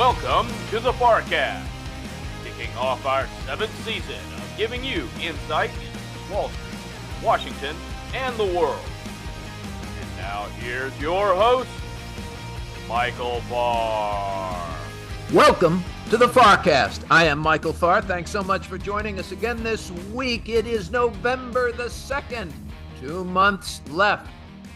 Welcome to the FarrCast, kicking off our 7th season of giving you insight into Wall Street, Washington, and the world. And now here's your host, Michael Farr. Welcome to the FarrCast. I am Michael Farr. Thanks so much for joining us again this week. It is November the 2nd. 2 months left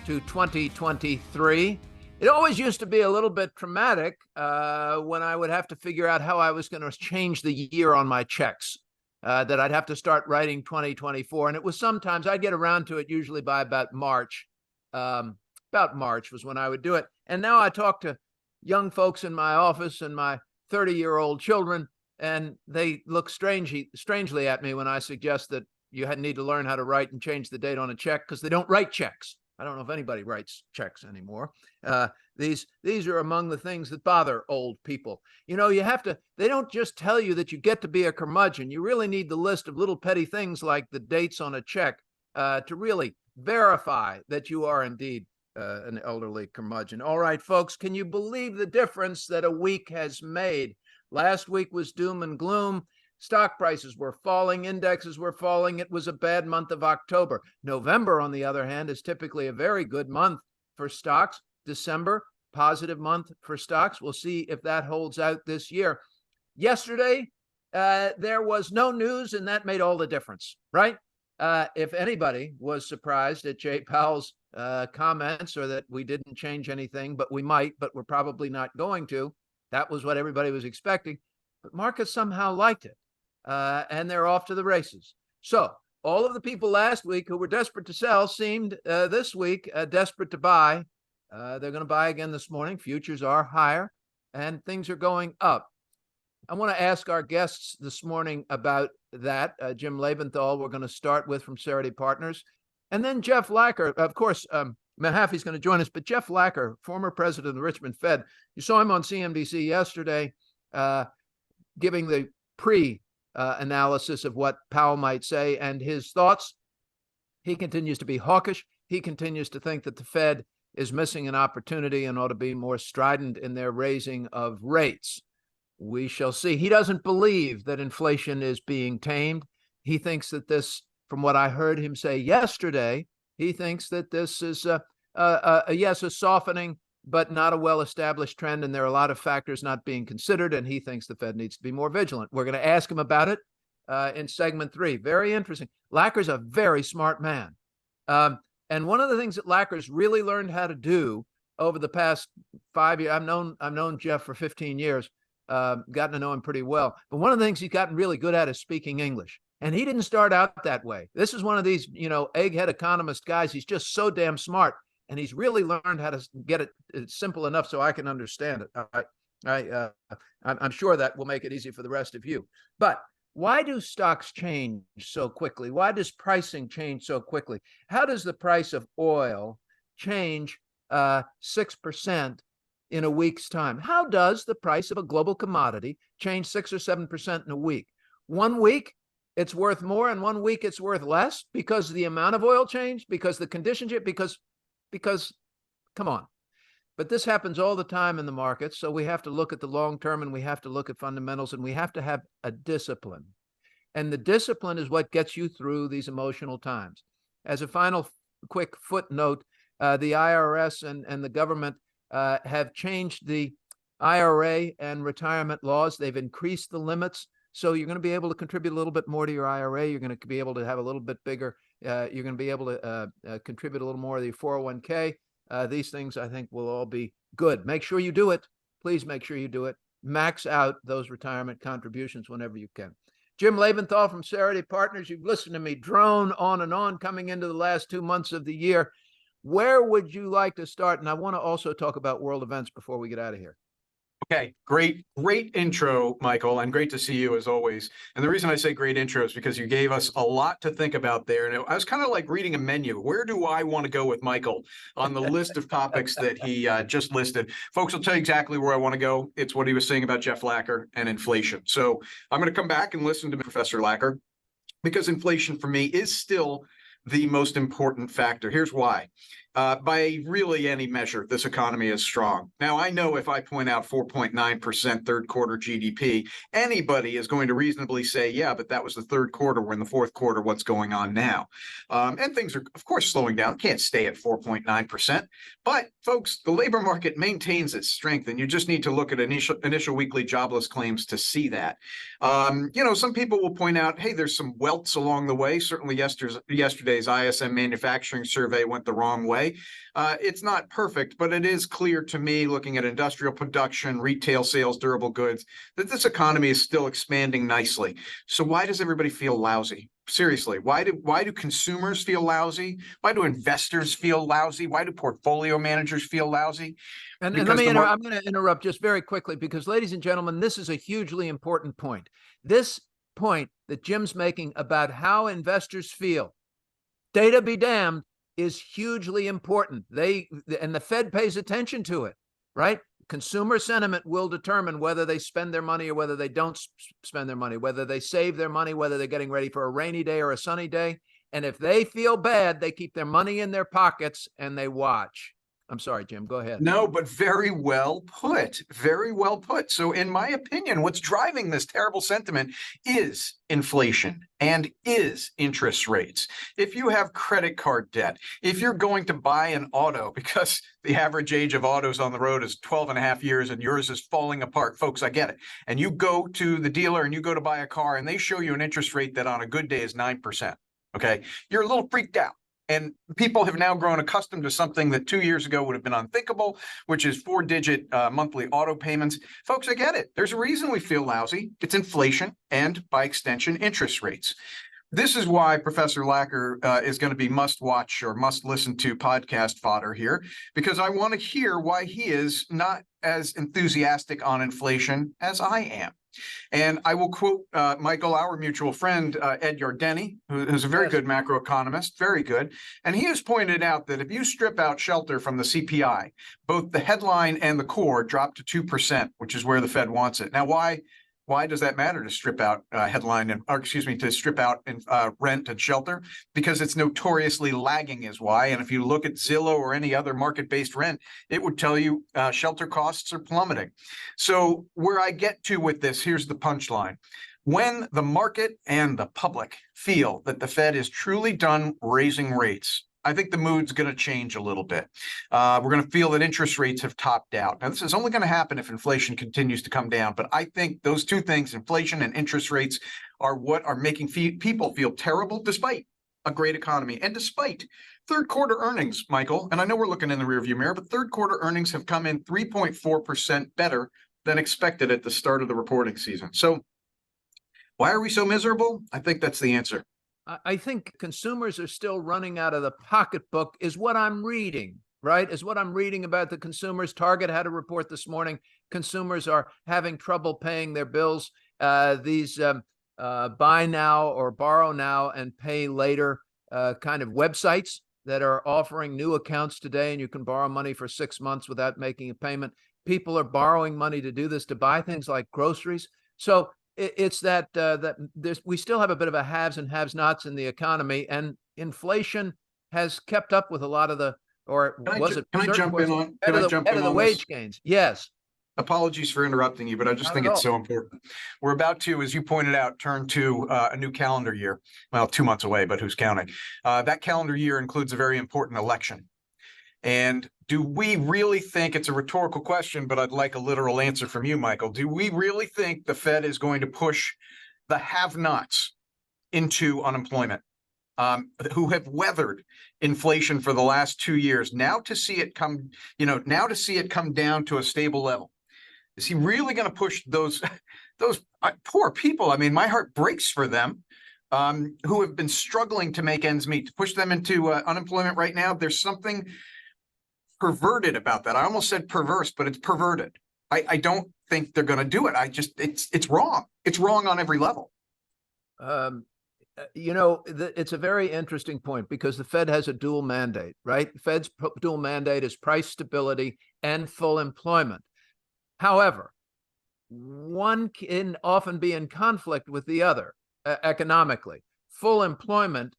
to 2023. It always used to be a little bit traumatic when I would have to figure out how I was going to change the year on my checks, that I'd have to start writing 2024. And it was sometimes I'd get around to it usually by about March. About March was when I would do it. And now I talk to young folks in my office and my 30-year-old children, and they look strangely at me when I suggest that you need to learn how to write and change the date on a check, because they don't write checks. I don't know if anybody writes checks anymore. These are among the things that bother old people. You know, they don't just tell you that you get to be a curmudgeon. You really need the list of little petty things like the dates on a check to really verify that you are indeed an elderly curmudgeon. All right, folks, can you believe the difference that a week has made? Last week was doom and gloom. Stock prices were falling, indexes were falling. It was a bad month of October. November, on the other hand, is typically a very good month for stocks. December, positive month for stocks. We'll see if that holds out this year. Yesterday, there was no news, and that made all the difference, right? If anybody was surprised at Jay Powell's comments, or that we didn't change anything, but we might, but we're probably not going to, that was what everybody was expecting. But markets somehow liked it. And they're off to the races. So all of the people last week who were desperate to sell seemed this week desperate to buy. They're going to buy again this morning. Futures are higher and things are going up. I want to ask our guests this morning about that. Jim Lebenthal, we're going to start with from Cerity Partners. And then Jeff Lacker, of course, Mahaffee's going to join us, but Jeff Lacker, former president of the Richmond Fed, you saw him on CNBC yesterday giving the analysis of what Powell might say and his thoughts. He continues to be hawkish. He continues to think that the Fed is missing an opportunity and ought to be more strident in their raising of rates. We shall see. He doesn't believe that inflation is being tamed. He thinks that this, from what I heard him say yesterday, he thinks that this is a softening, but not a well-established trend, and there are a lot of factors not being considered, and he thinks the Fed needs to be more vigilant. We're going to ask him about it in segment 3. Very interesting. Lacker's a very smart man. And one of the things that Lacker's really learned how to do over the past 5 years, I've known Jeff for 15 years, gotten to know him pretty well, but one of the things he's gotten really good at is speaking English. And he didn't start out that way. This is one of these, egghead economist guys. He's just so damn smart. And he's really learned how to get it simple enough so I can understand it. I'm sure that will make it easy for the rest of you. But why do stocks change so quickly? Why does pricing change so quickly? How does the price of oil change 6% in a week's time? How does the price of a global commodity change 6 or 7% in a week? 1 week, it's worth more, and 1 week it's worth less because the amount of oil changed, because the conditions, because come on. But this happens all the time in the markets. So we have to look at the long term, and we have to look at fundamentals, and we have to have a discipline. And the discipline is what gets you through these emotional times. As a final quick footnote, the IRS and the government have changed the IRA and retirement laws. They've increased the limits. So you're going to be able to contribute a little bit more to your IRA. You're going to be able to have a little bit bigger. You're going to be able to contribute a little more to your 401k. These things, I think, will all be good. Make sure you do it. Please make sure you do it. Max out those retirement contributions whenever you can. Jim Lebenthal from Cerity Partners. You've listened to me drone on and on coming into the last 2 months of the year. Where would you like to start? And I want to also talk about world events before we get out of here. Okay, great intro, Michael, and great to see you as always. And the reason I say great intro is because you gave us a lot to think about there. And I was kind of like reading a menu. Where do I want to go with Michael on the list of topics that he just listed? Folks, I'll tell you exactly where I want to go. It's what he was saying about Jeff Lacker and inflation. So I'm going to come back and listen to Professor Lacker, because inflation for me is still the most important factor. Here's why. By really any measure, this economy is strong. Now, I know if I point out 4.9% third quarter GDP, anybody is going to reasonably say, yeah, but that was the third quarter. We're in the fourth quarter. What's going on now? And things are, of course, slowing down. Can't stay at 4.9%. But, folks, the labor market maintains its strength, and you just need to look at initial weekly jobless claims to see that. Some people will point out, hey, there's some welts along the way. Certainly yesterday's ISM manufacturing survey went the wrong way. It's not perfect, but it is clear to me, looking at industrial production, retail sales, durable goods, that this economy is still expanding nicely. So why does everybody feel lousy? Seriously, why do consumers feel lousy? Why do investors feel lousy? Why do portfolio managers feel lousy? And let me I'm going to interrupt just very quickly because, ladies and gentlemen, this is a hugely important point. This point that Jim's making about how investors feel, data be damned, is hugely important. And the Fed pays attention to it, right? Consumer sentiment will determine whether they spend their money or whether they don't spend their money, whether they save their money, whether they're getting ready for a rainy day or a sunny day. And if they feel bad, they keep their money in their pockets and they watch. I'm sorry, Jim, go ahead. No, but very well put. Very well put. So in my opinion, what's driving this terrible sentiment is inflation and is interest rates. If you have credit card debt, if you're going to buy an auto because the average age of autos on the road is 12 and a half years and yours is falling apart, folks, I get it. And you go to the dealer and you go to buy a car and they show you an interest rate that on a good day is 9%. Okay, you're a little freaked out. And people have now grown accustomed to something that 2 years ago would have been unthinkable, which is 4-digit monthly auto payments. Folks, I get it. There's a reason we feel lousy. It's inflation and, by extension, interest rates. This is why Professor Lacker is going to be must-watch or must-listen-to podcast fodder here, because I want to hear why he is not as enthusiastic on inflation as I am. And I will quote Michael, our mutual friend, Ed Yardeni, who's a very good macroeconomist, very good. And he has pointed out that if you strip out shelter from the CPI, both the headline and the core drop to 2%, which is where the Fed wants it. Now, why does that matter to strip out to strip out rent and shelter? Because it's notoriously lagging is why. And if you look at Zillow or any other market-based rent, it would tell you shelter costs are plummeting. So where I get to with this, here's the punchline. When the market and the public feel that the Fed is truly done raising rates, I think the mood's going to change a little bit. We're going to feel that interest rates have topped out. Now, this is only going to happen if inflation continues to come down. But I think those two things, inflation and interest rates, are what are making people feel terrible despite a great economy and despite third quarter earnings, Michael. And I know we're looking in the rearview mirror, but third quarter earnings have come in 3.4% better than expected at the start of the reporting season. So why are we so miserable? I think that's the answer. I think consumers are still running out of the pocketbook is what I'm reading, right? Is what I'm reading about the consumers. Target had a report this morning. Consumers are having trouble paying their bills. These buy now or borrow now and pay later kind of websites that are offering new accounts today, and you can borrow money for 6 months without making a payment. People are borrowing money to do this, to buy things like groceries. So it's that we still have a bit of a haves and have-nots in the economy, and inflation has kept up with a lot of the, Can I jump in on the wage gains? Yes. Apologies for interrupting you, but I just think it's so important. We're about to, as you pointed out, turn to a new calendar year. Well, 2 months away, but who's counting? That calendar year includes a very important election. And do we really think, it's a rhetorical question, but I'd like a literal answer from you, Michael. Do we really think the Fed is going to push the have-nots into unemployment, who have weathered inflation for the last 2 years, now to see it come down to a stable level? Is he really going to push those poor people? I mean, my heart breaks for them, who have been struggling to make ends meet, to push them into unemployment right now. There's something perverted about that. I almost said perverse, but it's perverted. I don't think they're going to do it. It's wrong. It's wrong on every level. It's a very interesting point because the Fed has a dual mandate, right? Fed's dual mandate is price stability and full employment. However, one can often be in conflict with the other economically. Full employment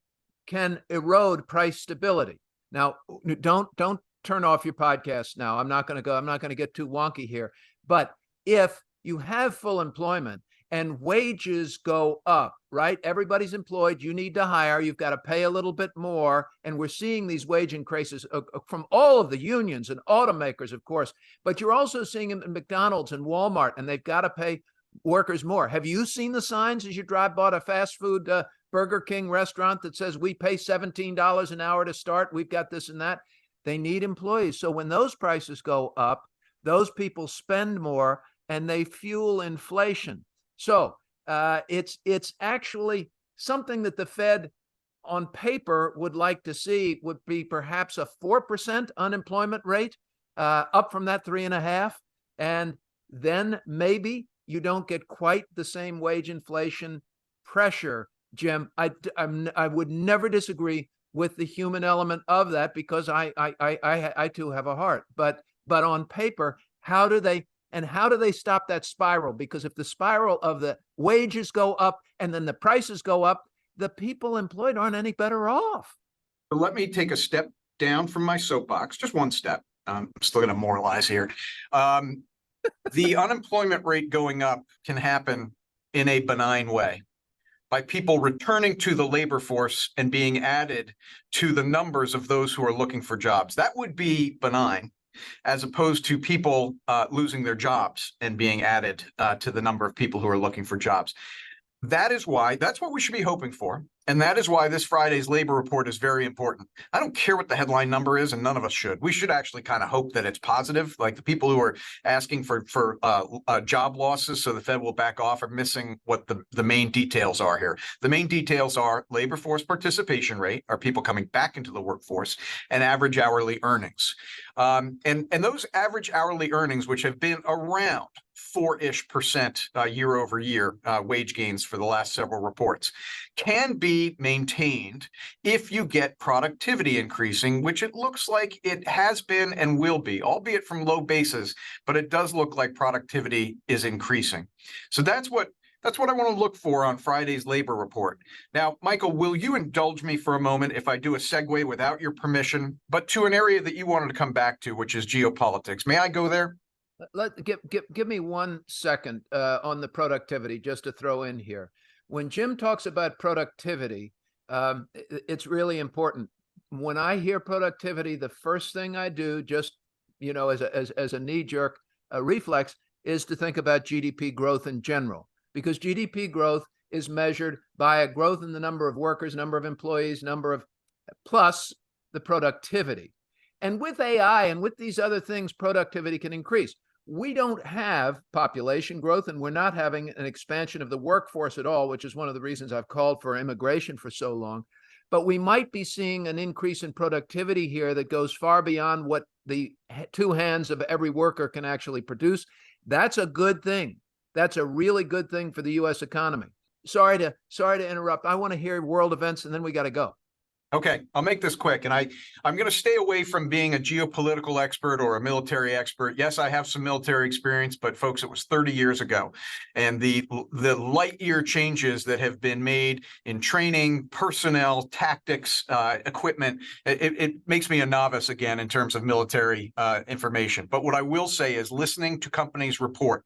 can erode price stability. Now, don't turn off your podcast now. I'm not going to get too wonky here. But if you have full employment and wages go up, right? Everybody's employed. You need to hire. You've got to pay a little bit more. And we're seeing these wage increases from all of the unions and automakers, of course. But you're also seeing them in McDonald's and Walmart, and they've got to pay workers more. Have you seen the signs as you drive by a fast food Burger King restaurant that says we pay $17 an hour to start? We've got this and that. They need employees. So when those prices go up, those people spend more and they fuel inflation. So it's actually something that the Fed on paper would like to see would be perhaps a 4% unemployment rate, up from that 3.5%. And then maybe you don't get quite the same wage inflation pressure, Jim. I would never disagree with the human element of that, because I too have a heart. But on paper, how do they stop that spiral? Because if the spiral of the wages go up and then the prices go up, the people employed aren't any better off. Let me take a step down from my soapbox, just one step. I'm still going to moralize here. The unemployment rate going up can happen in a benign way, by people returning to the labor force and being added to the numbers of those who are looking for jobs. That would be benign, as opposed to people losing their jobs and being added to the number of people who are looking for jobs. That's what we should be hoping for. And that is why this Friday's labor report is very important. I don't care what the headline number is, and none of us should. We should actually kind of hope that it's positive. Like, the people who are asking for job losses so the Fed will back off are missing what the main details are here. The main details are labor force participation rate, are people coming back into the workforce, and average hourly earnings. And those average hourly earnings, which have been around 4-ish% year over year wage gains for the last several reports, can be maintained if you get productivity increasing, which it looks like it has been and will be, albeit from low bases, but it does look like productivity is increasing. So that's what I want to look for on Friday's labor report. Now, Michael, will you indulge me for a moment if I do a segue without your permission, but to an area that you wanted to come back to, which is geopolitics? May I go there? Give me 1 second on the productivity, just to throw in here. When Jim talks about productivity, it's really important. When I hear productivity, the first thing I do, just as a knee-jerk reflex, is to think about GDP growth in general, because GDP growth is measured by a growth in the number of workers, number of employees, plus the productivity. And with AI and with these other things, productivity can increase. We don't have population growth, and we're not having an expansion of the workforce at all, which is one of the reasons I've called for immigration for so long. But we might be seeing an increase in productivity here that goes far beyond what the 2 hands of every worker can actually produce. That's a good thing. That's a really good thing for the U.S. economy. Sorry to interrupt. I want to hear world events, and then we got to go. Okay, I'll make this quick, and I'm going to stay away from being a geopolitical expert or a military expert. Yes, I have some military experience, but folks, it was 30 years ago. And the light year changes that have been made in training, personnel, tactics, equipment, it makes me a novice again in terms of military information. But what I will say is, listening to companies report,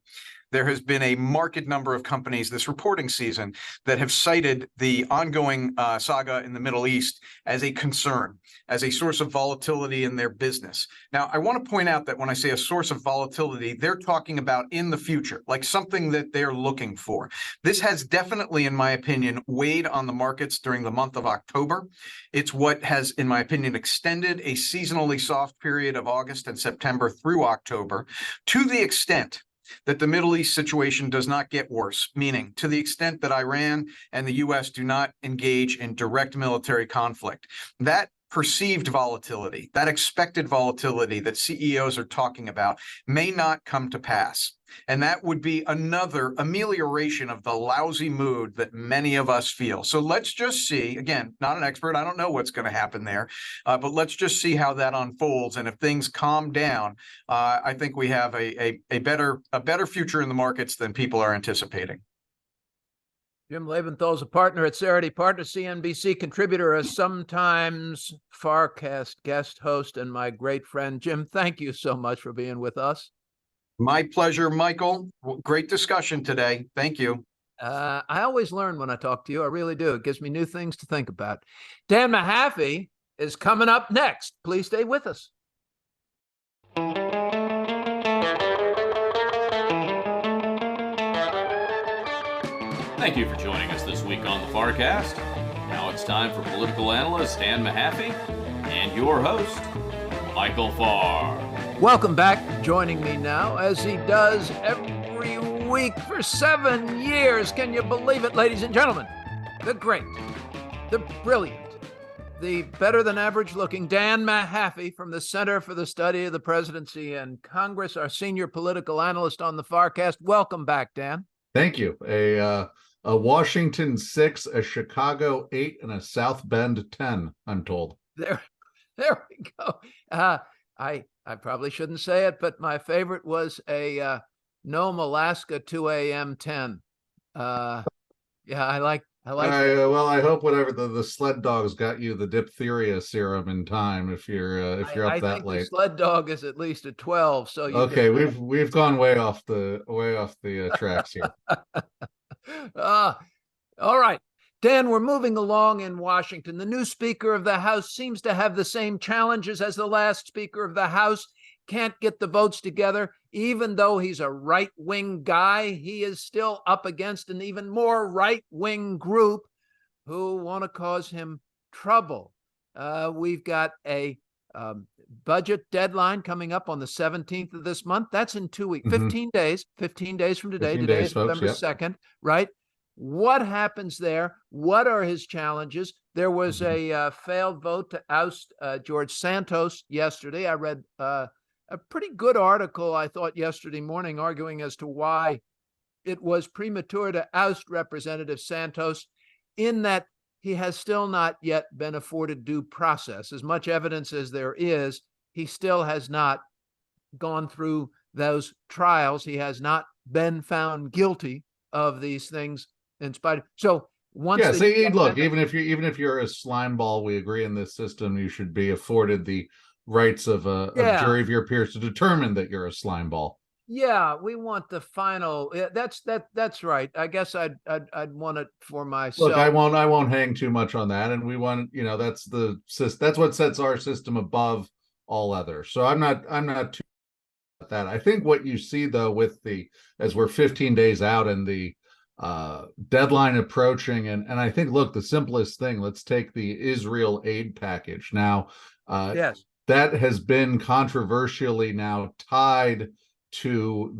there has been a marked number of companies this reporting season that have cited the ongoing saga in the Middle East as a concern, as a source of volatility in their business. Now, I want to point out that when I say a source of volatility, they're talking about in the future, like something that they're looking for. This has definitely, in my opinion, weighed on the markets during the month of October. It's what has, in my opinion, extended a seasonally soft period of August and September through October, to the extent that the Middle East situation does not get worse, meaning to the extent that Iran and the U.S. do not engage in direct military conflict. That perceived volatility, that expected volatility that CEOs are talking about, may not come to pass. And that would be another amelioration of the lousy mood that many of us feel. So let's just see, again, not an expert, I don't know what's going to happen there, but let's just see how that unfolds. And if things calm down, I think we have a better future in the markets than people are anticipating. Jim Lebenthal is a partner at Cerity Partners, CNBC contributor, a sometimes FarrCast guest host, and my great friend. Jim, thank you so much for being with us. My pleasure, Michael. Great discussion today. Thank you. I always learn when I talk to you. I really do. It gives me new things to think about. Dan Mahaffee is coming up next. Please stay with us. Thank you for joining us this week on the FarrCast. Now it's time for political analyst Dan Mahaffee and your host, Michael Farr. Welcome back. Joining me now, as he does every week for 7 years. Can you believe it, ladies and gentlemen? The great, the brilliant, the better than average looking Dan Mahaffee from the Center for the Study of the Presidency and Congress, our senior political analyst on the FarrCast. Welcome back, Dan. Thank you. A Washington 6, a Chicago 8, and a South Bend 10, I'm told. There we go. I probably shouldn't say it, but my favorite was a Nome, Alaska 2 a.m. 10. Yeah, I like that. Well, I hope whatever the sled dogs got you the diphtheria serum in time if you're up I that think late. The sled dog is at least a 12. So okay, we've gone way off the tracks here. All right, Dan, we're moving along in Washington. The new Speaker of the House seems to have the same challenges as the last Speaker of the House. Can't get the votes together. Even though he's a right-wing guy, he is still up against an even more right-wing group who want to cause him trouble. We've got a budget deadline coming up on the 17th of this month. That's in 2 weeks, 15 days from today. 15 Today days, is folks, November 2nd, right? What happens there? What are his challenges? There was a failed vote to oust George Santos yesterday. I read a pretty good article, I thought, yesterday morning, arguing as to why it was premature to oust Representative Santos, in that he has still not yet been afforded due process. As much evidence as there is, he still has not gone through those trials. He has not been found guilty of these things in spite of. So once look, even if you're a slime ball, we agree in this system you should be afforded the rights of a jury of your peers to determine that you're a slime ball. Yeah, we want the final. That's right. I guess I'd want it for myself. Look, I won't hang too much on that, and we want, that's what sets our system above all others. So I'm not too about that. I think what you see though, as we're 15 days out and the deadline approaching, and I think, look, the simplest thing, let's take the Israel aid package now. Yes, that has been controversially now tied to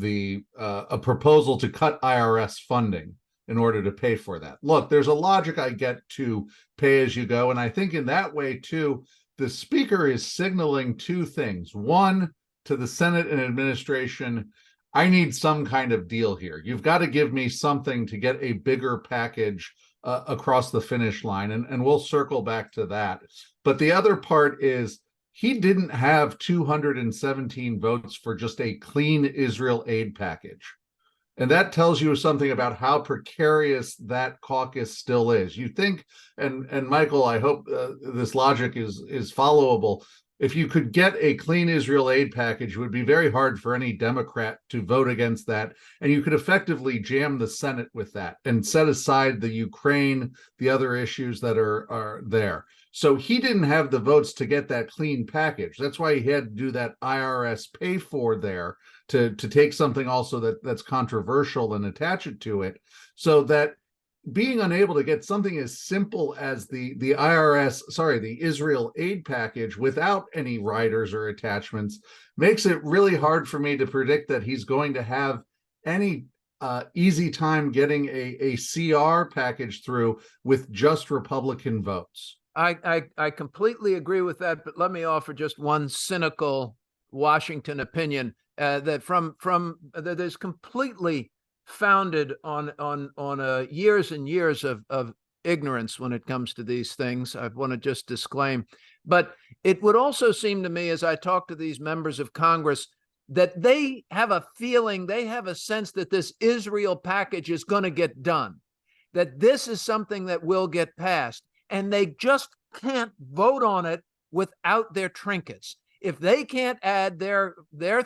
a proposal to cut IRS funding in order to pay for that. Look, there's a logic I get to pay as you go, and I think in that way too, the speaker is signaling two things. One, to the Senate and administration, I need some kind of deal here. You've got to give me something to get a bigger package across the finish line, and we'll circle back to that. But the other part is, he didn't have 217 votes for just a clean Israel aid package. And that tells you something about how precarious that caucus still is. You think, and Michael, I hope this logic is followable. If you could get a clean Israel aid package, it would be very hard for any Democrat to vote against that. And you could effectively jam the Senate with that and set aside the Ukraine, the other issues that are there. So he didn't have the votes to get that clean package. That's why he had to do that IRS pay for there to take something also that's controversial and attach it to it. So that being unable to get something as simple as the Israel aid package without any riders or attachments makes it really hard for me to predict that he's going to have any easy time getting a CR package through with just Republican votes. I completely agree with that, but let me offer just one cynical Washington opinion that that is completely founded on years and years of ignorance when it comes to these things. I want to just disclaim, but it would also seem to me, as I talk to these members of Congress, that they have a feeling, they have a sense that this Israel package is going to get done. that this is something that will get passed, and they just can't vote on it without their trinkets. If they can't add their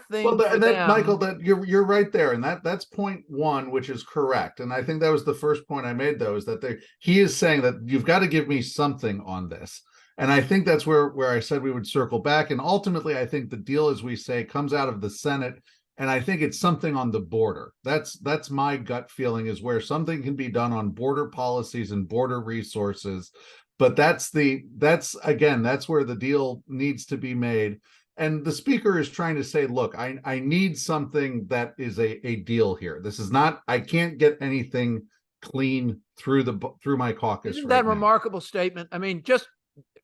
thing, well, for them, Michael, that you're right there, and that's point one, which is correct. And I think that was the first point I made, though, is that he is saying that you've got to give me something on this. And I think that's where I said we would circle back. And ultimately, I think the deal, as we say, comes out of the Senate. And I think it's something on the border. That's my gut feeling, is where something can be done on border policies and border resources. But that's where the deal needs to be made. And the speaker is trying to say, look, I need something that is a deal here. This is not, I can't get anything clean through my caucus. Isn't that a remarkable statement? I mean, just,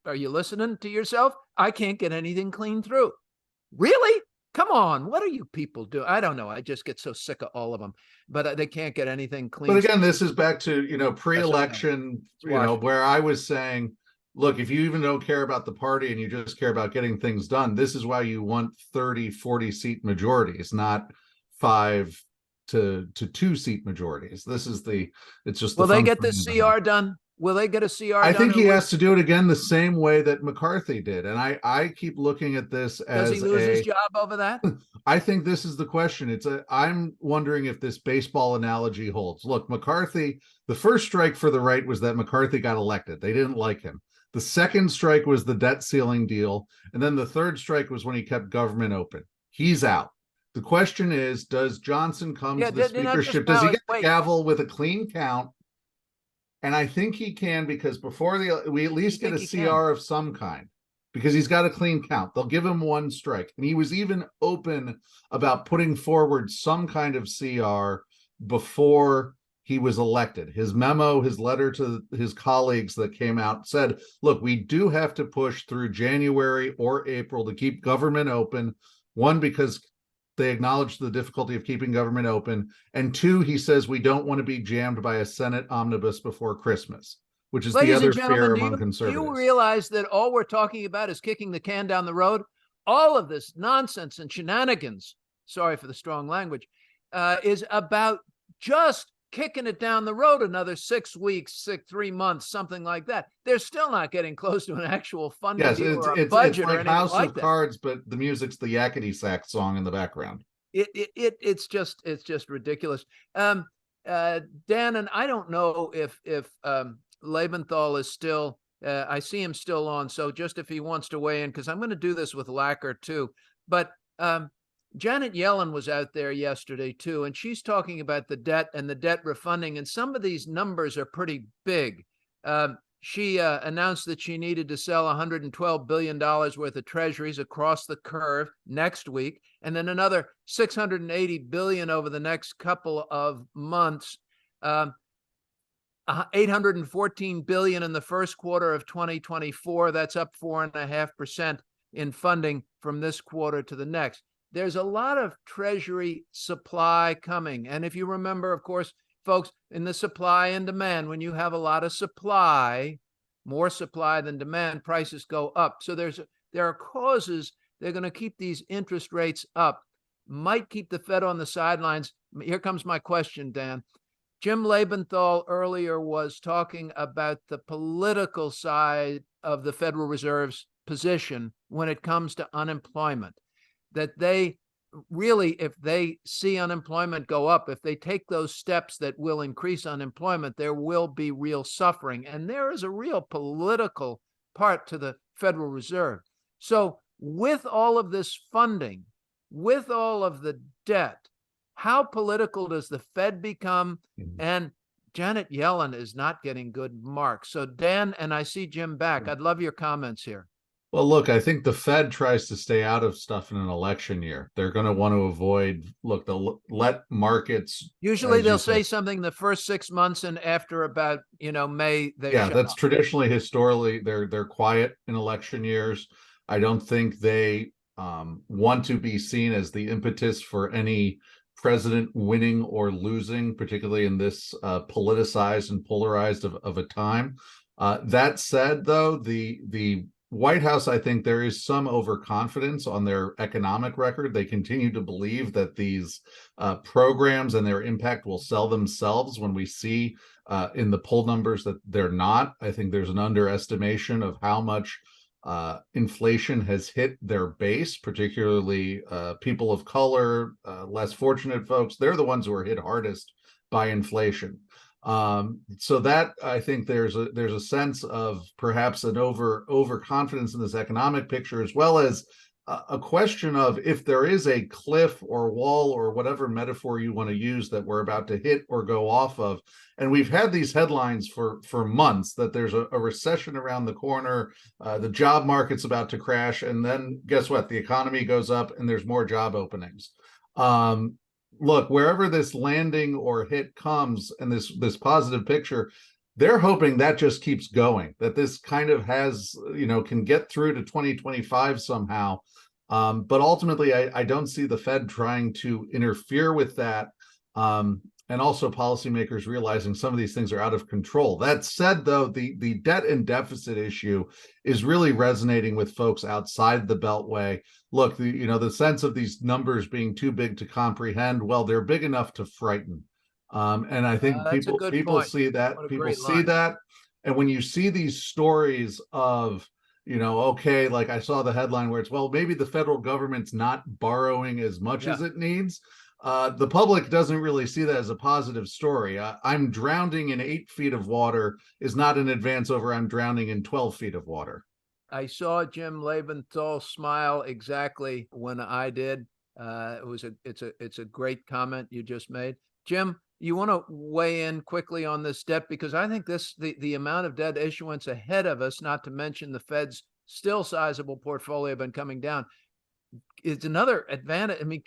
are you listening to yourself? I can't get anything clean through. Really? Come on, what are you people doing? I don't know. I just get so sick of all of them, but they can't get anything clean. But again, this is back to, pre-election, where I was saying, look, if you even don't care about the party and you just care about getting things done, this is why you want 30, 40 seat majorities, not 5 to 2 seat majorities. It's just. Will they get the CR done? Will they get a CR done? I think he has to do it again the same way that McCarthy did. And I keep looking at this as, does he lose his job over that? I think this is the question. I'm wondering if this baseball analogy holds. Look, McCarthy, the first strike for the right was that McCarthy got elected. They didn't like him. The second strike was the debt ceiling deal. And then the third strike was when he kept government open. He's out. The question is, does Johnson come to the speakership? Does he get the gavel with a clean count? And I think he can, because before we at least get a CR of some kind, because he's got a clean count. They'll give him one strike. And he was even open about putting forward some kind of CR before he was elected. His memo, his letter to his colleagues that came out said, look, we do have to push through January or April to keep government open. One, because they acknowledge the difficulty of keeping government open. And two, he says we don't want to be jammed by a Senate omnibus before Christmas, which is the other fear among conservatives. Do you realize that all we're talking about is kicking the can down the road? All of this nonsense and shenanigans, sorry for the strong language, is about just kicking it down the road another 6 weeks, 3 months, something like that. They're still not getting close to an actual funding deal or a budget or anything House like of that. Cards, but the music's the yakety sax song in the background. It's just ridiculous. Dan, and I don't know if Lebenthal is still. I see him still on. So just if he wants to weigh in, because I'm going to do this with Lacker too. But Janet Yellen was out there yesterday too, and she's talking about the debt and the debt refunding, and some of these numbers are pretty big. She announced that she needed to sell $112 billion worth of treasuries across the curve next week, and then another $680 billion over the next couple of months. $814 billion in the first quarter of 2024. That's up 4.5% in funding from this quarter to the next. There's a lot of treasury supply coming. And if you remember, of course, folks, in the supply and demand, when you have a lot of supply, more supply than demand, prices go up. So there are causes. They're going to keep these interest rates up, might keep the Fed on the sidelines. Here comes my question, Dan. Jim Lebenthal earlier was talking about the political side of the Federal Reserve's position when it comes to unemployment, that they really, if they see unemployment go up, if they take those steps that will increase unemployment, there will be real suffering. And there is a real political part to the Federal Reserve. So with all of this funding, with all of the debt, how political does the Fed become? And Janet Yellen is not getting good marks. So Dan, and I see Jim back. I'd love your comments here. Well, look, I think the Fed tries to stay out of stuff in an election year. They're going to want to avoid, they'll let markets. Usually they'll say something the first 6 months, and after about, May, they shut that's up. Traditionally, historically, they're quiet in election years. I don't think they want to be seen as the impetus for any president winning or losing, particularly in this politicized and polarized of a time. That said, though, the White House, I think there is some overconfidence on their economic record. They continue to believe that these programs and their impact will sell themselves when we see in the poll numbers that they're not. I think there's an underestimation of how much inflation has hit their base, particularly people of color, less fortunate folks. They're the ones who are hit hardest by inflation. So that, I think there's a sense of perhaps an overconfidence in this economic picture, as well as a question of if there is a cliff or wall or whatever metaphor you want to use that we're about to hit or go off of. And we've had these headlines for months that there's a recession around the corner, the job market's about to crash, and then guess what? The economy goes up and there's more job openings. Look, wherever this landing or hit comes and this positive picture, they're hoping that just keeps going, that this kind of has, can get through to 2025 somehow. But ultimately, I don't see the Fed trying to interfere with that. And also policymakers realizing some of these things are out of control. That said, though, the debt and deficit issue is really resonating with folks outside the Beltway. Look, the sense of these numbers being too big to comprehend, well, they're big enough to frighten. And I think people see that. People see that. And when you see these stories of, okay, like I saw the headline where it's, well, maybe the federal government's not borrowing as much as it needs. The public doesn't really see that as a positive story. I'm drowning in 8 feet of water is not an advance over I'm drowning in 12 feet of water. I saw Jim Lebenthal smile exactly when I did. It's a great comment you just made. Jim, you want to weigh in quickly on this debt, because I think the amount of debt issuance ahead of us, not to mention the Fed's still sizable portfolio been coming down, is another advantage. I mean,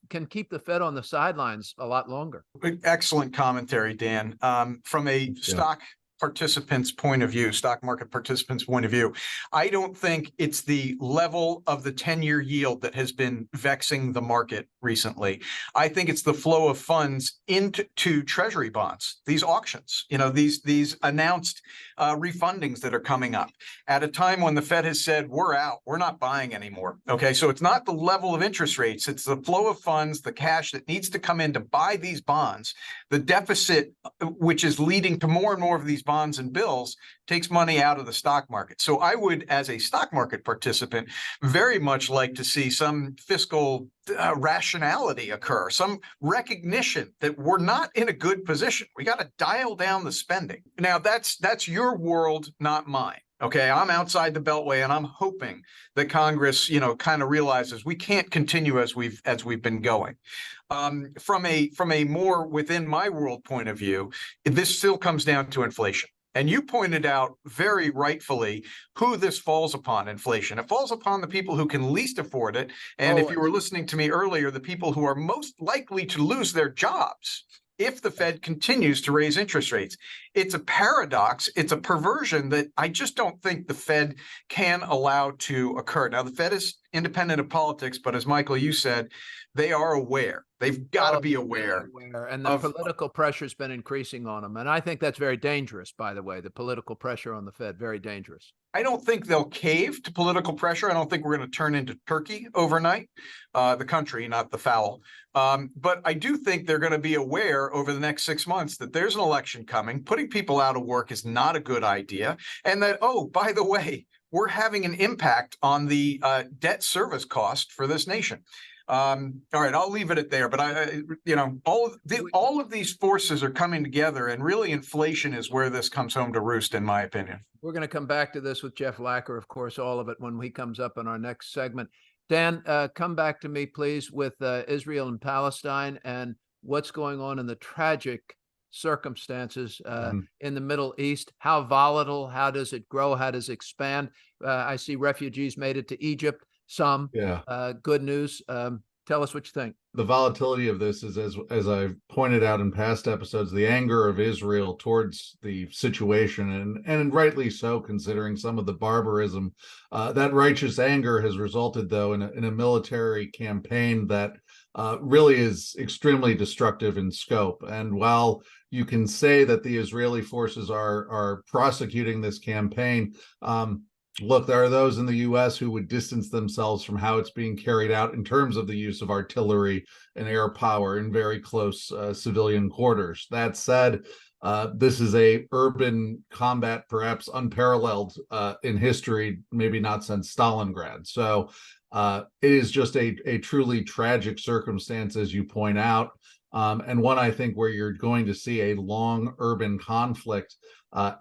can keep the Fed on the sidelines a lot longer. Excellent commentary, Dan. From a stock participants' point of view, stock market participants' point of view, I don't think it's the level of the 10-year yield that has been vexing the market recently. I think it's the flow of funds into treasury bonds, these auctions, these announced refundings that are coming up at a time when the Fed has said, we're out, we're not buying anymore. Okay, so it's not the level of interest rates, it's the flow of funds, the cash that needs to come in to buy these bonds. The deficit, which is leading to more and more of these bonds and bills, takes money out of the stock market. So I would, as a stock market participant, very much like to see some fiscal rationality occur, some recognition that we're not in a good position. We got to dial down the spending. Now, that's your world, not mine. Okay, I'm outside the Beltway, and I'm hoping that Congress, kind of realizes we can't continue as we've been going. From a more within my world point of view, this still comes down to inflation. And you pointed out very rightfully who this falls upon, inflation. It falls upon the people who can least afford it. And if you were listening to me earlier, the people who are most likely to lose their jobs if the Fed continues to raise interest rates. It's a paradox. It's a perversion that I just don't think the Fed can allow to occur. Now, the Fed is independent of politics, but as Michael, you said, they are aware. They've got to be aware. And the political pressure has been increasing on them. And I think that's very dangerous, by the way, the political pressure on the Fed, very dangerous. I don't think they'll cave to political pressure. I don't think we're going to turn into Turkey overnight, the country, not the fowl. But I do think they're going to be aware over the next 6 months that there's an election coming. Putting people out of work is not a good idea. And that, oh, by the way, we're having an impact on the debt service cost for this nation. All right, I'll leave it at there. But all of these forces are coming together, and really inflation is where this comes home to roost, in my opinion. We're going to come back to this with Jeff Lacker, of course, all of it when he comes up in our next segment. Dan, come back to me, please, with Israel and Palestine and what's going on in the tragic circumstances in the Middle East. How volatile? How does it grow? How does it expand? I see refugees made it to Egypt. Some good news. Tell us what you think. The volatility of this is, as I've pointed out in past episodes, the anger of Israel towards the situation, and rightly so, considering some of the barbarism. That righteous anger has resulted, though, in a military campaign that really is extremely destructive in scope. And while you can say that the Israeli forces are prosecuting this campaign, Look, there are those in the U.S. who would distance themselves from how it's being carried out in terms of the use of artillery and air power in very close civilian quarters. That said, this is a urban combat, perhaps unparalleled in history, maybe not since Stalingrad. So it is just a truly tragic circumstance, as you point out, and one I think where you're going to see a long urban conflict.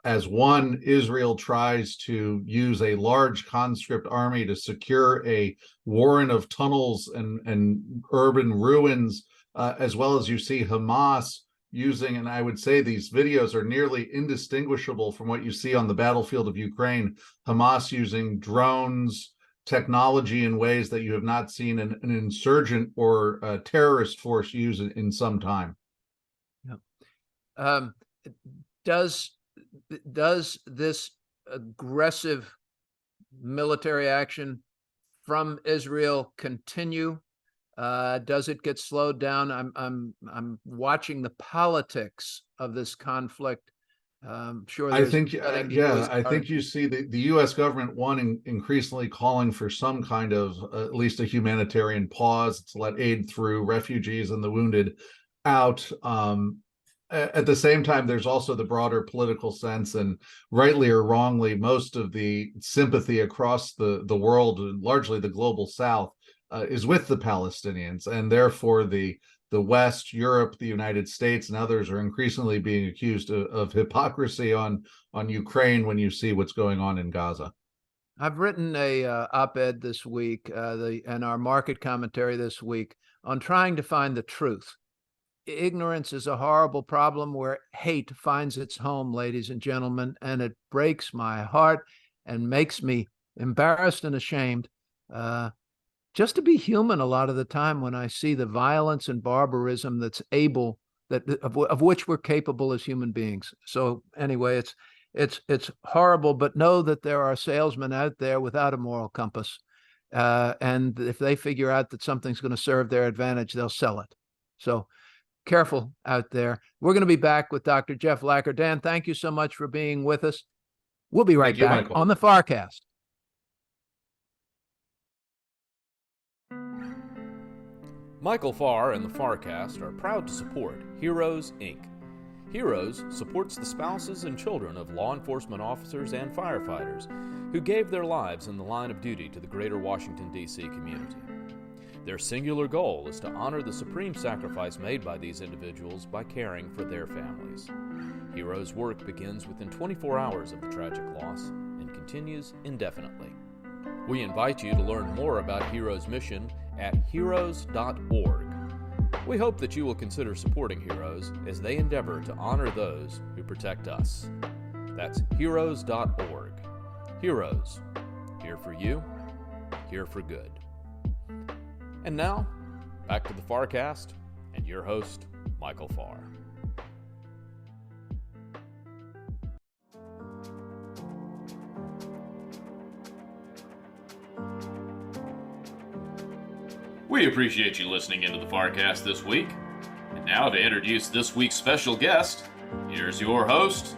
As one, Israel tries to use a large conscript army to secure a warren of tunnels and urban ruins, as well as you see Hamas using, and I would say these videos are nearly indistinguishable from what you see on the battlefield of Ukraine, Hamas using drones, technology in ways that you have not seen an insurgent or a terrorist force use in some time. Yeah. Does this aggressive military action from Israel continue? Does it get slowed down? I'm watching the politics of this conflict. Sure, I think I think you see the U.S. government increasingly calling for some kind of at least a humanitarian pause to let aid through, refugees and the wounded out. At the same time, there's also the broader political sense, and rightly or wrongly, most of the sympathy across the world, and largely the global South, is with the Palestinians, and therefore the West, Europe, the United States, and others are increasingly being accused of hypocrisy on Ukraine when you see what's going on in Gaza. I've written a op-ed this week, and our market commentary this week on trying to find the truth. Ignorance is a horrible problem where hate finds its home, ladies and gentlemen, and it breaks my heart and makes me embarrassed and ashamed just to be human a lot of the time when I see the violence and barbarism of which we're capable as human beings. So anyway, it's horrible, but know that there are salesmen out there without a moral compass. And if they figure out that something's going to serve their advantage, they'll sell it. So careful out there. We're going to be back with Dr. Jeff Lacker. Dan, thank you so much for being with us. We'll be right back on the FarrCast. Michael Farr and the FarrCast are proud to support Heroes, Inc. Heroes supports the spouses and children of law enforcement officers and firefighters who gave their lives in the line of duty to the greater Washington, D.C. community. Their singular goal is to honor the supreme sacrifice made by these individuals by caring for their families. Heroes' work begins within 24 hours of the tragic loss and continues indefinitely. We invite you to learn more about Heroes' mission at heroes.org. We hope that you will consider supporting Heroes as they endeavor to honor those who protect us. That's heroes.org. Heroes, here for you, here for good. And now, back to the FarrCast and your host, Michael Farr. We appreciate you listening into the FarrCast this week. And now to introduce this week's special guest, here's your host,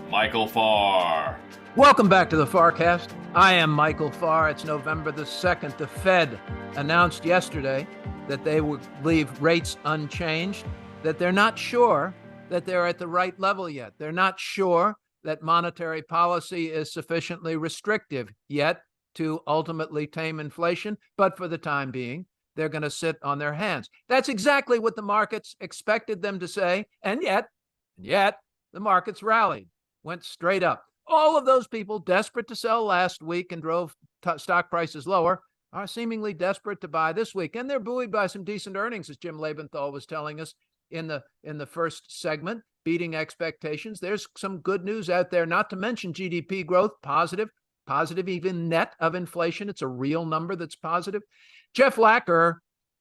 Michael Farr. Welcome back to the FarrCast. I am Michael Farr. It's November the 2nd. The Fed announced yesterday that they would leave rates unchanged, that they're not sure that they're at the right level yet. They're not sure that monetary policy is sufficiently restrictive yet to ultimately tame inflation, but for the time being, they're going to sit on their hands. That's exactly what the markets expected them to say, and yet the markets rallied, went straight up. All of those people desperate to sell last week and drove stock prices lower are seemingly desperate to buy this week. And they're buoyed by some decent earnings, as Jim Lebenthal was telling us in the first segment, beating expectations. There's some good news out there, not to mention GDP growth, positive even net of inflation. It's a real number that's positive. Jeff Lacker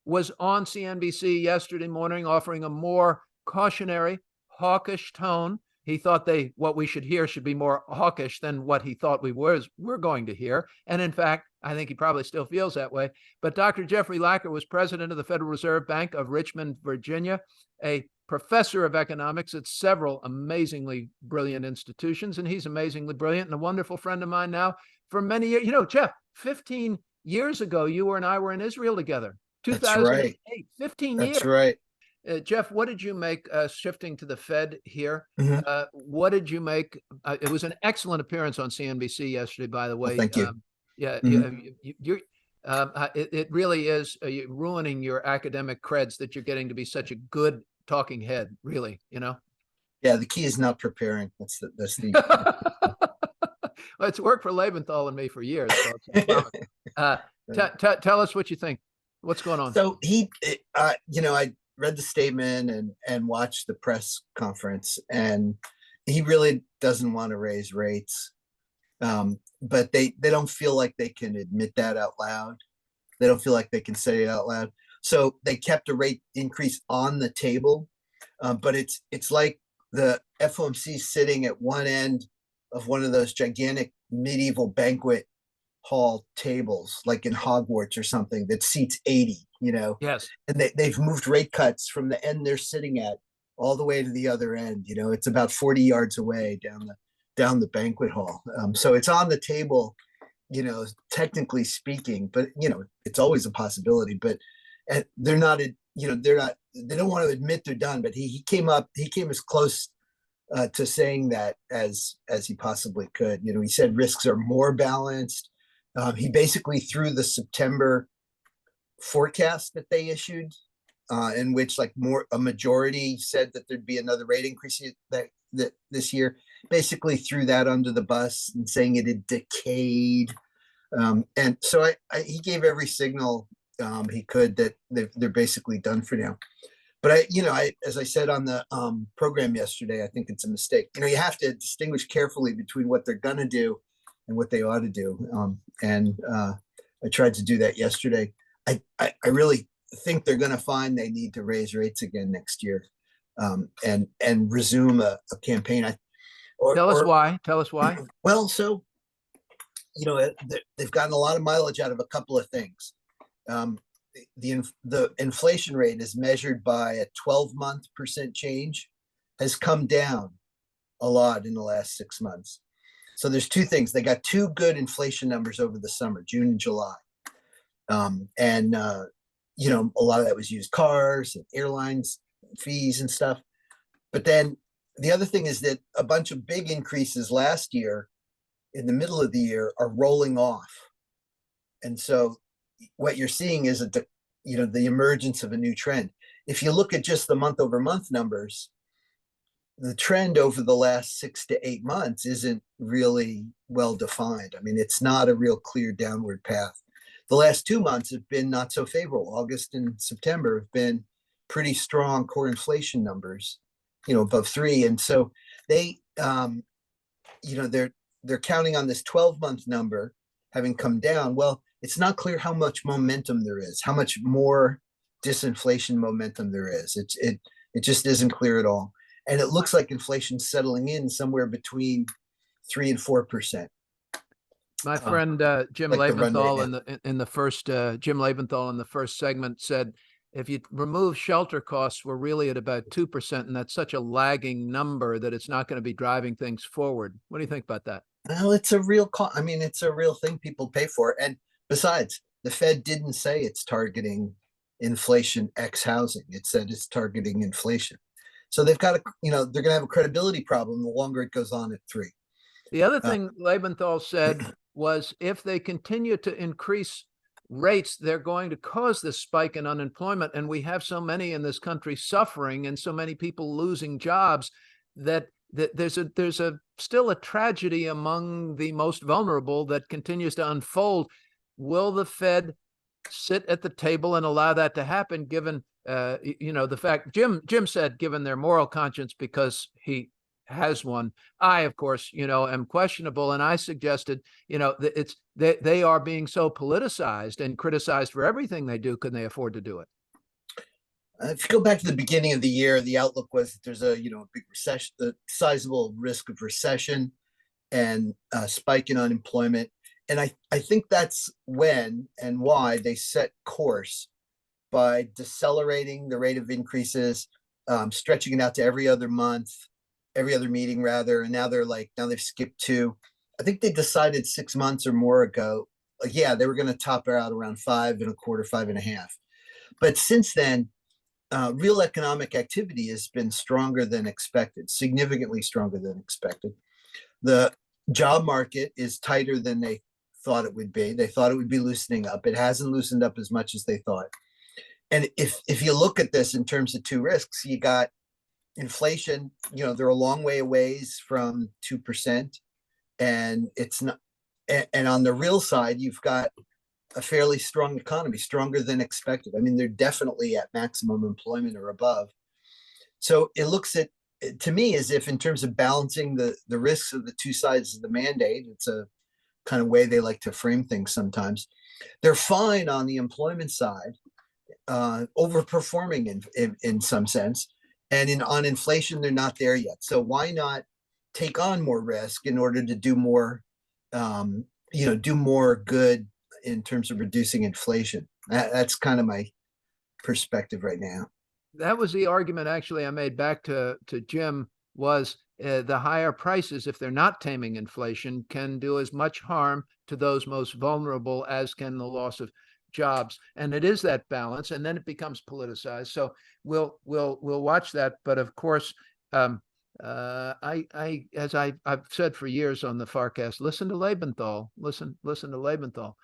was on CNBC yesterday morning offering a more cautionary, hawkish tone. He thought what we should hear should be more hawkish than what he thought we're going to hear. And in fact, I think he probably still feels that way. But Dr. Jeffrey Lacker was president of the Federal Reserve Bank of Richmond, Virginia, a professor of economics at several amazingly brilliant institutions. And he's amazingly brilliant and a wonderful friend of mine now. for many years. You know, Jeff, 15 years ago, you and I were in Israel together. That's right. 2008, 15 years. That's right. Jeff, what did you make shifting to the Fed here? Mhm. What did you make? It was an excellent appearance on CNBC yesterday, by the way. Well, thank you. Yeah, Mhm. it really is ruining your academic creds that you're getting to be such a good talking head, really, you know? Yeah, the key is not preparing. That's the Well, it's worked for Lebenthal and me for years, folks. I promise. Tell us what you think. What's going on? So I read the statement and watched the press conference, and he really doesn't want to raise rates. But they don't feel like they can admit that out loud. They don't feel like they can say it out loud. So they kept a rate increase on the table, but it's like the FOMC sitting at one end of one of those gigantic medieval banquet hall tables, like in Hogwarts or something, that seats 80, Yes. and they've moved rate cuts from the end they're sitting at all the way to the other end. It's about 40 yards away down the banquet hall. So it's on the table, technically speaking, but it's always a possibility. But they don't want to admit they're done. But he came as close to saying that as he possibly could. He said risks are more balanced. He basically threw the September forecast that they issued, in which a majority said that there'd be another rate increase that this year, basically threw that under the bus and saying it had decayed. And so he gave every signal he could that they're basically done for now. But as I said on the program yesterday, I think it's a mistake. You have to distinguish carefully between what they're gonna do and what they ought to do. I tried to do that yesterday. I really think they're gonna find they need to raise rates again next year, and resume a campaign. Tell us why. Well, so they've gotten a lot of mileage out of a couple of things. The inflation rate is measured by a 12-month percent change, has come down a lot in the last 6 months. So there's two things. They got two good inflation numbers over the summer, June and July. And a lot of that was used cars and airlines fees and stuff. But then the other thing is that a bunch of big increases last year in the middle of the year are rolling off. And so what you're seeing is the emergence of a new trend. If you look at just the month over month numbers, the trend over the last 6 to 8 months isn't really well defined. I mean, it's not a real clear downward path. The last 2 months have been not so favorable. August and September have been pretty strong core inflation numbers, above 3. And so they're counting on this 12-month number having come down. Well, it's not clear how much momentum there is, how much more disinflation momentum there is. It just isn't clear at all. And it looks like inflation's settling in somewhere between 3 and 4%. My friend Jim Lebenthal in the first segment said, if you remove shelter costs, we're really at about 2%, and that's such a lagging number that it's not going to be driving things forward. What do you think about that? Well, it's a real it's a real thing people pay for. And besides, the Fed didn't say it's targeting inflation X housing. It said it's targeting inflation. So they've got they're going to have a credibility problem the longer it goes on at 3. The other thing Lebenthal said was if they continue to increase rates, they're going to cause this spike in unemployment. And we have so many in this country suffering and so many people losing jobs that there's still a tragedy among the most vulnerable that continues to unfold. Will the Fed sit at the table and allow that to happen, given the fact Jim said, given their moral conscience, because he has one. I, of course, am questionable, and I suggested, they are being so politicized and criticized for everything they do. Can they afford to do it? If you go back to the beginning of the year, the outlook was that there's a big recession, the sizable risk of recession and a spike in unemployment. And I think that's when and why they set course by decelerating the rate of increases, stretching it out to every other meeting rather. And now they've skipped 2. I think they decided 6 months or more ago, like, yeah, they were going to top her out around 5.25, 5.5. But since then, real economic activity has been stronger than expected, significantly stronger than expected. The job market is tighter than they thought it would be. They thought it would be loosening up. It hasn't loosened up as much as they thought. And if you look at this in terms of two risks, you got inflation, they're a long way away from 2%. And it's not, and on the real side, you've got a fairly strong economy, stronger than expected. I mean, they're definitely at maximum employment or above. So it looks to me as if in terms of balancing the risks of the two sides of the mandate, it's a kind of way they like to frame things sometimes. They're fine on the employment side, overperforming in some sense. And on inflation, they're not there yet. So why not take on more risk in order to do more, do more good in terms of reducing inflation? That's kind of my perspective right now. That was the argument actually I made back to Jim, was the higher prices, if they're not taming inflation, can do as much harm to those most vulnerable as can the loss of jobs. And it is that balance, and then it becomes politicized. So we'll watch that. But of course, as I've said for years on the FarrCast, listen to Lebenthal. Listen to Lebenthal.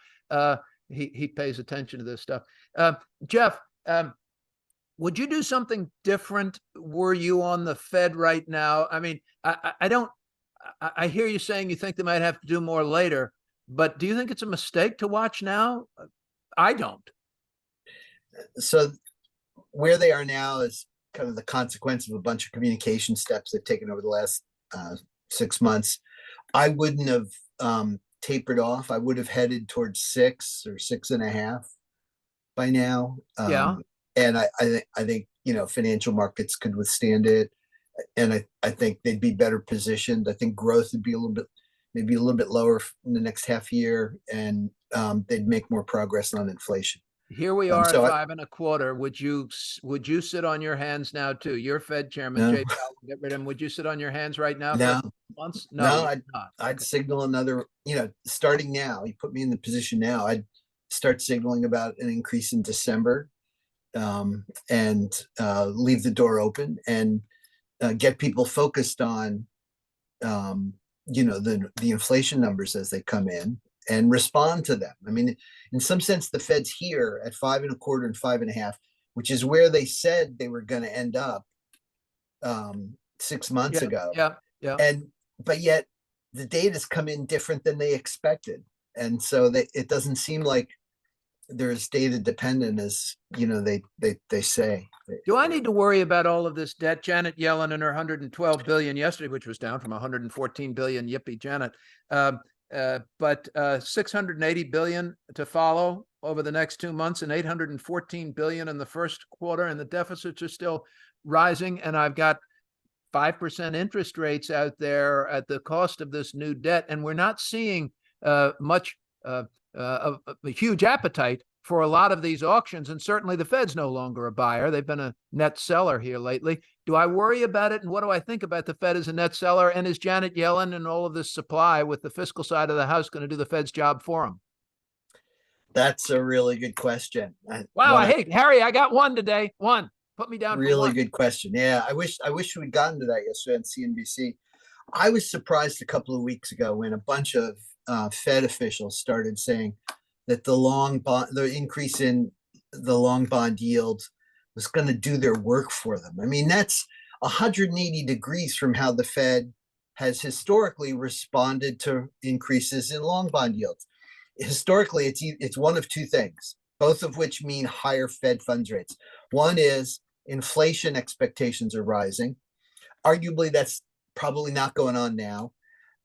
He pays attention to this stuff. Jeff, would you do something different were you on the Fed right now? I mean, I hear you saying you think they might have to do more later, but do you think it's a mistake to watch now? I don't. So where they are now is kind of the consequence of a bunch of communication steps they've taken over the last 6 months. I wouldn't have tapered off. I would have headed towards 6 or 6.5 by now. Yeah. And I think, financial markets could withstand it. And I think they'd be better positioned. I think growth would be maybe a little bit lower in the next half year, and they'd make more progress on inflation. Here we are at 5.25. Would you sit on your hands now too? You're Fed chairman, No. Jay Powell, get rid of him. Would you sit on your hands right now? No. For months? No, I'd signal another, starting now. You put me in the position now, I'd start signaling about an increase in December, and leave the door open and get people focused on, the inflation numbers as they come in and respond to them. I mean, in some sense, the Fed's here at 5.25 and 5.5, which is where they said they were going to end up 6 months ago. Yeah. But yet the data's come in different than they expected. And so it doesn't seem like they're as data dependent as, they say. Do I need to worry about all of this debt? Janet Yellen and her 112 billion yesterday, which was down from 114 billion. Yippee, Janet. But 680 billion to follow over the next 2 months, and 814 billion in the first quarter, and the deficits are still rising. And I've got 5% interest rates out there at the cost of this new debt, and we're not seeing much a huge appetite for a lot of these auctions. And certainly the Fed's no longer a buyer. They've been a net seller here lately. Do I worry about it? And what do I think about the Fed as a net seller? And is Janet Yellen and all of this supply with the fiscal side of the house going to do the Fed's job for them? That's a really good question. Wow. Harry, I got one today. One. Put me down. Really good question. Yeah. I wish we'd gotten to that yesterday on CNBC. I was surprised a couple of weeks ago when a bunch of Fed officials started saying that the increase in the long bond yield was going to do their work for them. I mean, that's 180 degrees from how the Fed has historically responded to increases in long bond yields. Historically, it's one of two things, both of which mean higher Fed funds rates. One is inflation expectations are rising. Arguably, that's probably not going on now.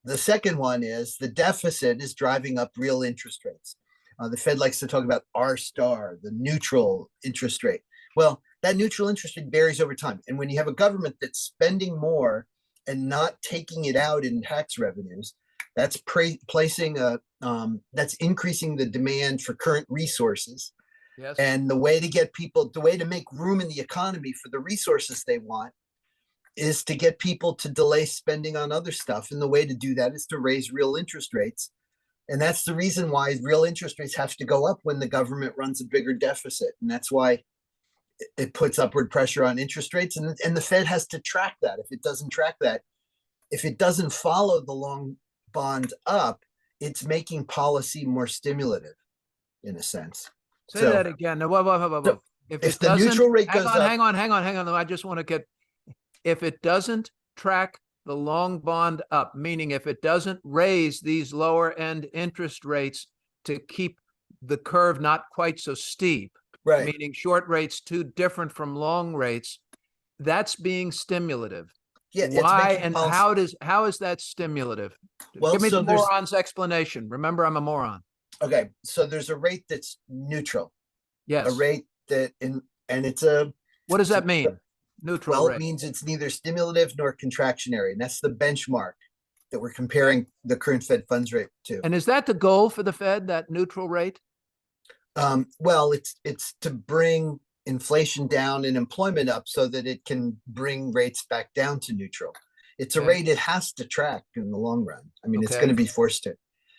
The second one is the deficit is driving up real interest rates. The Fed likes to talk about R star, the neutral interest rate. Well, that neutral interest rate varies over time. And when you have a government that's spending more and not taking it out in tax revenues, that's that's increasing the demand for current resources. Yes. And the way to make room in the economy for the resources they want is to get people to delay spending on other stuff. And the way to do that is to raise real interest rates. And that's the reason why real interest rates have to go up when the government runs a bigger deficit. And that's why it puts upward pressure on interest rates. And the Fed has to track that. If it doesn't track that, if it doesn't follow the long bond up, it's making policy more stimulative in a sense. Say that again. No, whoa. So if if it the doesn't, neutral rate goes up, hang on. I just want to get, if it doesn't track the long bond up, meaning if it doesn't raise these lower end interest rates to keep the curve not quite so steep, right? Meaning short rates too different from long rates, that's being stimulative. Yeah. Why and how is that stimulative? Well, give me so the moron's explanation. Remember, I'm a moron. Okay, so there's a rate that's neutral. Yes. A rate that and it's a. What does that mean? Neutral Well, rate. it means it's neither stimulative nor contractionary, and that's the benchmark that we're comparing the current Fed funds rate to. And is that the goal for the Fed, that neutral rate? Well, it's to bring inflation down and employment up so that it can bring rates back down to neutral. It's a rate it has to track in the long run. I mean, it's going to be forced to.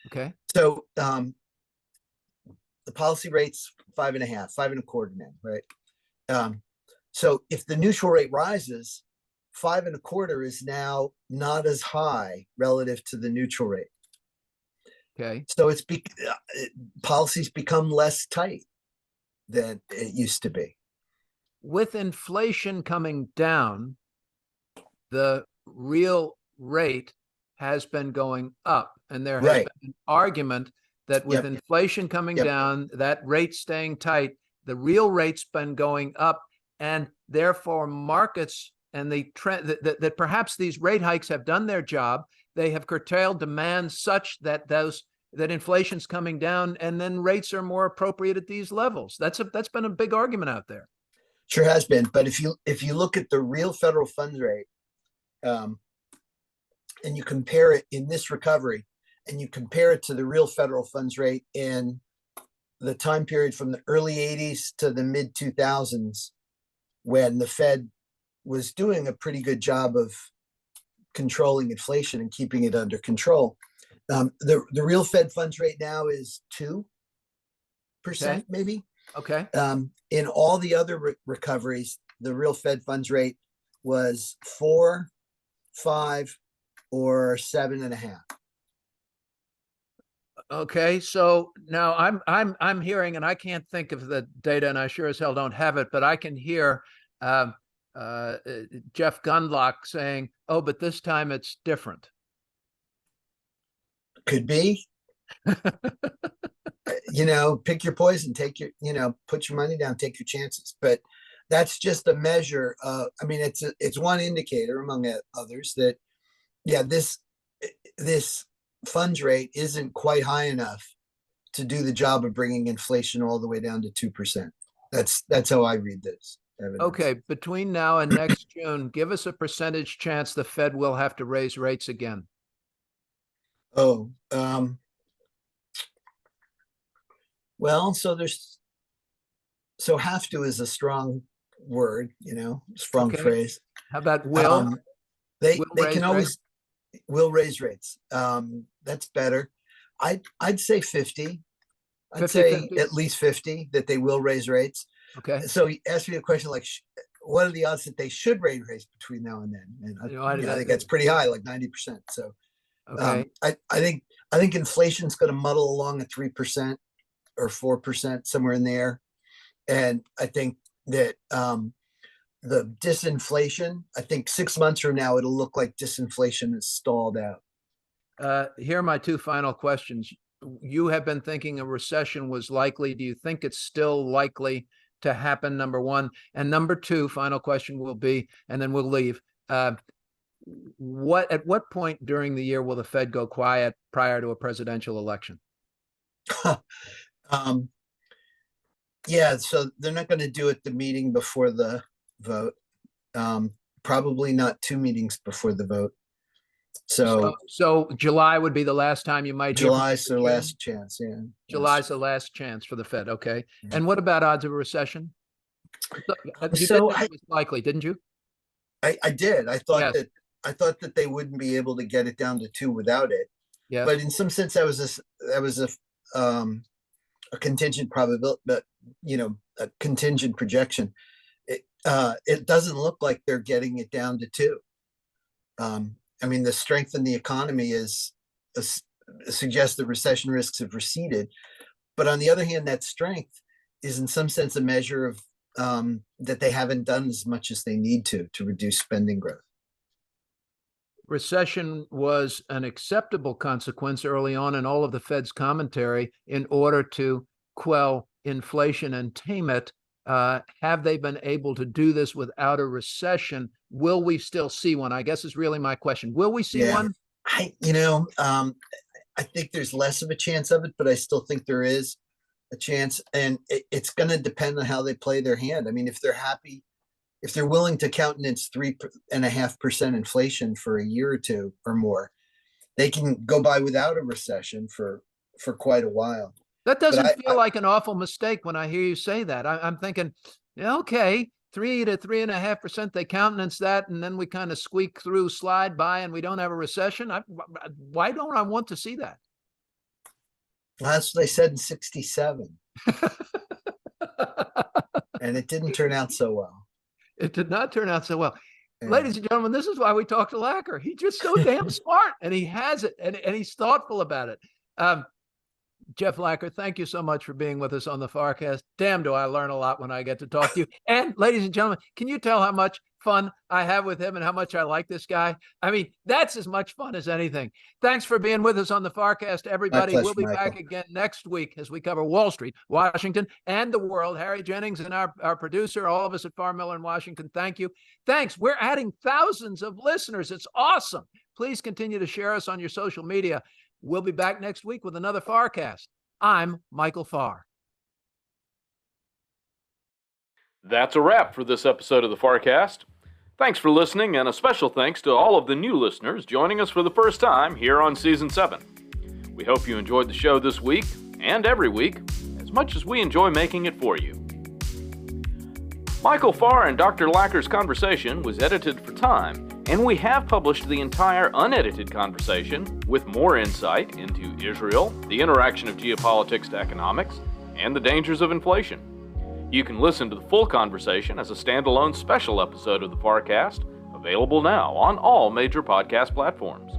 Okay. So the policy rate's 5.5, 5.25 now, right? So if the neutral rate rises, 5.25 is now not as high relative to the neutral rate. Okay. So policies become less tight than it used to be. With inflation coming down, the real rate has been going up. And there has been an argument that with inflation coming down, that rate staying tight, the real rate's been going up, and therefore markets and the trend that perhaps these rate hikes have done their job. They have curtailed demand such that inflation's coming down, and then rates are more appropriate at these levels. That's been a big argument out there. Sure has been. But if you look at the real federal funds rate, and you compare it in this recovery, and you compare it to the real federal funds rate in the time period from the early 80s to the mid 2000s, when the Fed was doing a pretty good job of controlling inflation and keeping it under control. The real Fed funds rate now is 2%, maybe. Okay. In all the other recoveries, the real Fed funds rate was 4, 5, or 7.5. Okay, so now I'm hearing, and I can't think of the data, and I sure as hell don't have it, but I can hear Jeff Gundlach saying, "Oh, but this time it's different." Could be. Pick your poison, put your money down, take your chances. But that's just a measure of, it's one indicator among others that, this funds rate isn't quite high enough to do the job of bringing inflation all the way down to 2%. That's how I read this evidence. Okay, between now and next June, give us a percentage chance the Fed will have to raise rates again. Well, so have to is a strong word, strong phrase. How about will? They can always will raise rates. That's better. I'd say 50. I'd say at least 50 that they will raise rates. Okay. So he asked me a question like, what are the odds that they should raise rates between now and then? And I think that's pretty high, like 90%. So okay. I think inflation's going to muddle along at 3% or 4%, somewhere in there. And I think that the disinflation, I think 6 months from now, it'll look like disinflation is stalled out. Here are my two final questions. You have been thinking a recession was likely. Do you think it's still likely to happen, number one? And number two, final question will be, and then we'll leave. At what point during the year will the Fed go quiet prior to a presidential election? So they're not going to do it the meeting before the vote. Probably not 2 meetings before the vote. So July would be the last time you might hear. July's their last chance. Yeah. July's the last chance for the Fed. Okay. And what about odds of a recession? You So did think it was likely, didn't you? I did. Yes. I thought that they wouldn't be able to get it down to 2 without it. Yes. But in some sense, that was a contingent probability, but a contingent projection. It doesn't look like they're getting it down to 2. I mean, the strength in the economy suggests that recession risks have receded. But on the other hand, that strength is in some sense a measure of that they haven't done as much as they need to reduce spending growth. Recession was an acceptable consequence early on in all of the Fed's commentary in order to quell inflation and tame it. Have they been able to do this without a recession? Will we still see one? I guess is really my question. Will we see one? I think there's less of a chance of it, but I still think there is a chance, and it's going to depend on how they play their hand. I mean, if they're happy, if they're willing to countenance 3.5% inflation for a year or two or more, they can go by without a recession for quite a while. That doesn't feel like an awful mistake when I hear you say that. I'm thinking, okay, 3 to 3.5%, they countenance that, and then we kind of squeak through, slide by, and we don't have a recession. Why don't I want to see that? Well, that's what they said in 1967. And it didn't turn out so well. It did not turn out so well. Yeah. Ladies and gentlemen, this is why we talk to Lacker. He's just so damn smart, and he has it, and he's thoughtful about it. Jeff Lacker, thank you so much for being with us on the FarrCast. Damn, do I learn a lot when I get to talk to you. And ladies and gentlemen, can you tell how much fun I have with him and how much I like this guy? I mean, that's as much fun as anything. Thanks for being with us on the FarrCast, everybody. Pleasure, we'll be back again next week as we cover Wall Street, Washington, and the world. Harry Jennings and our producer, all of us at Farr Miller in Washington, thank you. Thanks. We're adding thousands of listeners. It's awesome. Please continue to share us on your social media. We'll be back next week with another FarrCast. I'm Michael Farr. That's a wrap for this episode of the FarrCast. Thanks for listening, and a special thanks to all of the new listeners joining us for the first time here on Season 7. We hope you enjoyed the show this week, and every week, as much as we enjoy making it for you. Michael Farr and Dr. Lacker's conversation was edited for time, and we have published the entire unedited conversation with more insight into Israel, the interaction of geopolitics to economics, and the dangers of inflation. You can listen to the full conversation as a standalone special episode of the FarrCast, available now on all major podcast platforms.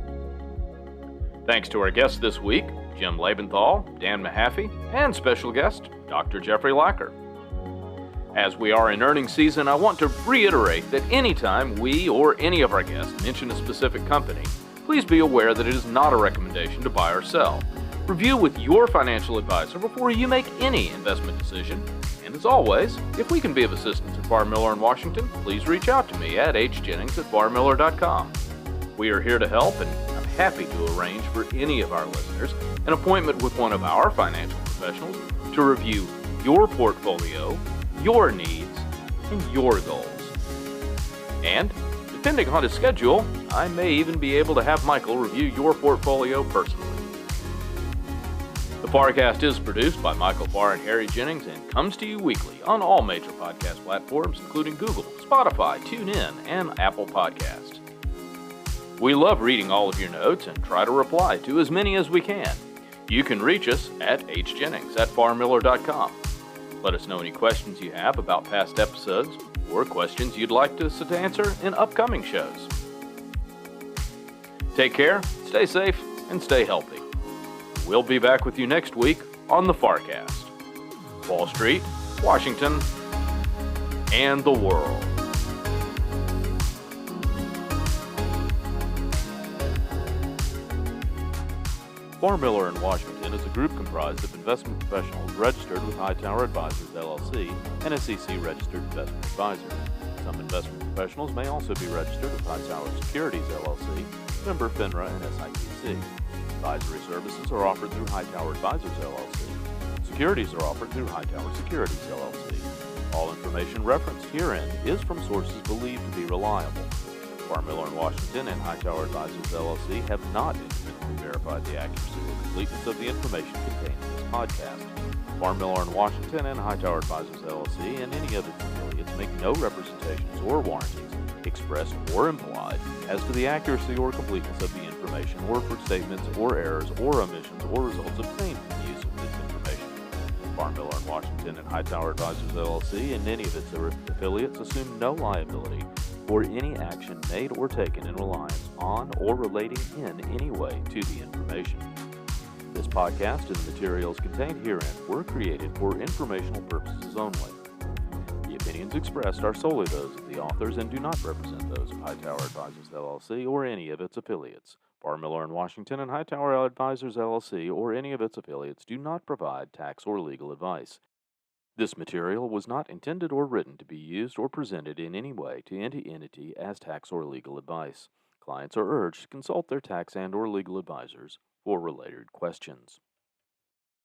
Thanks to our guests this week, Jim Lebenthal, Dan Mahaffee, and special guest, Dr. Jeffrey Lacker. As we are in earnings season, I want to reiterate that anytime we or any of our guests mention a specific company, please be aware that it is not a recommendation to buy or sell. Review with your financial advisor before you make any investment decision. And as always, if we can be of assistance at Farr Miller in Washington, please reach out to me at hjennings@farrmiller.com. We are here to help, and I'm happy to arrange for any of our listeners an appointment with one of our financial professionals to review your portfolio, your needs, and your goals. And, depending on his schedule, I may even be able to have Michael review your portfolio personally. The FarrCast is produced by Michael Farr and Harry Jennings and comes to you weekly on all major podcast platforms, including Google, Spotify, TuneIn, and Apple Podcasts. We love reading all of your notes and try to reply to as many as we can. You can reach us at hjennings@farrmiller.com. Let us know any questions you have about past episodes or questions you'd like us to answer in upcoming shows. Take care, stay safe, and stay healthy. We'll be back with you next week on the FarrCast. Wall Street, Washington, and the world. Farr Miller in Washington is a group comprised of investment professionals registered with Hightower Advisors, LLC, and SEC-registered investment advisors. Some investment professionals may also be registered with Hightower Securities, LLC, member FINRA and SIPC. Advisory services are offered through Hightower Advisors, LLC. Securities are offered through Hightower Securities, LLC. All information referenced herein is from sources believed to be reliable. Farr, Miller & Washington and Hightower Advisors, LLC have not independently verified the accuracy or completeness of the information contained in this podcast. Farr, Miller & Washington and Hightower Advisors, LLC and any of its affiliates make no representations or warranties, expressed or implied, as to the accuracy or completeness of the information or for statements or errors or omissions or results obtained from the use of this information. Farr, Miller & Washington and Hightower Advisors, LLC and any of its affiliates assume no liability for any action made or taken in reliance on or relating in any way to the information. This podcast and the materials contained herein were created for informational purposes only. The opinions expressed are solely those of the authors and do not represent those of Hightower Advisors, LLC or any of its affiliates. Farr, Miller & Washington and Hightower Advisors, LLC or any of its affiliates do not provide tax or legal advice. This material was not intended or written to be used or presented in any way to any entity as tax or legal advice. Clients are urged to consult their tax and or legal advisors for related questions.